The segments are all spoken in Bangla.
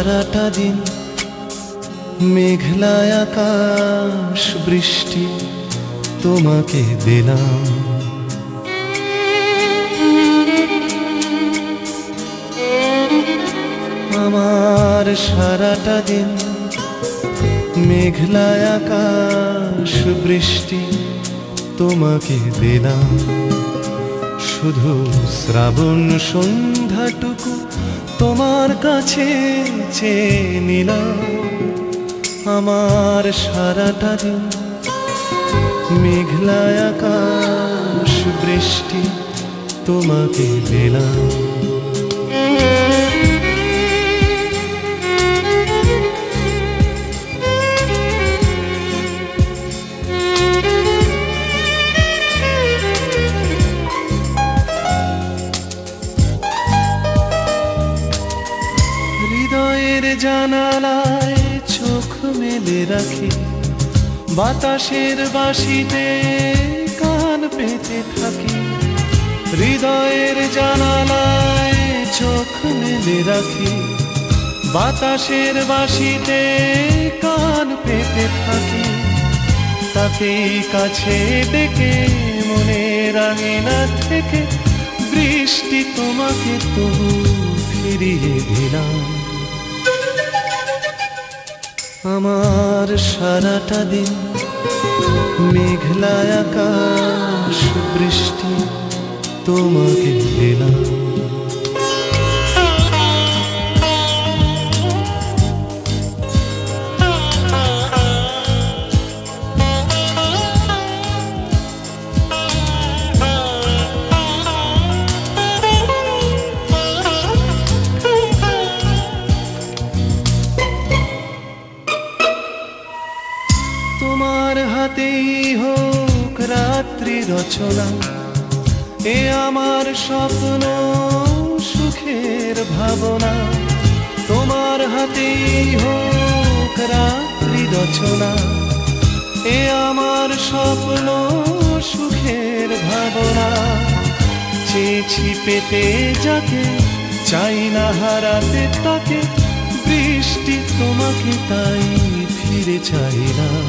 সারাটা দিন মেঘলা আকাশ বৃষ্টি তোমাকে দিলাম। আমার সারাটা দিন মেঘলা আকাশ বৃষ্টি তোমাকে দিলাম। শুধু শ্রাবণ সন্ধ্যাটুকু তোমার কাছে চেয়ে নিলাম। আমার সারাটা দিন মেঘলা আকাশ বৃষ্টি তোমাকে দিলাম। হৃদয়ের জানালায় চোখ মেলে রাখি, বাতাসের বাঁশিতে কান পেতে থাকি। হৃদয়ের জানালায় চোখ মেলে রাখি, বাতাসের বাঁশিতে কান পেতে থাকি। তাকেই কাছে ডেকে মনের আঙিনা থেকে বৃষ্টি তোমাকে তবু ফিরিয়ে দিলাম। আমার সারাটা দিন মেঘলা আকাশ বৃষ্টি তোমাকে দিলাম। তোমার হাতেই হোক রাত্রি রচনা, এ আমার স্বপ্ন সুখের ভাবনা। তোমার হাতেই হোক রাত্রি রচনা, এ আমার স্বপ্ন সুখের ভাবনা। চেয়েছি পেতে যাকে, চাই না হারাতে তাকে, বৃষ্টি তোমাকে তাই ফিরে চাইলাম।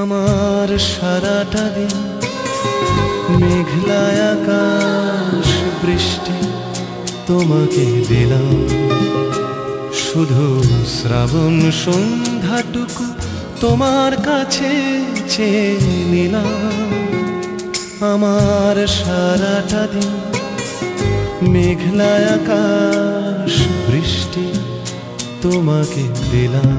আমার সারাটা দিন মেঘলা আকাশ বৃষ্টি তোমাকে দিলাম। শুধু শ্রাবণ সন্ধ্যাটুকু তোমার কাছে চেয়ে নিলাম। আমার সারাটা দিন মেঘলা আকাশ বৃষ্টি তোমাকে দিলাম।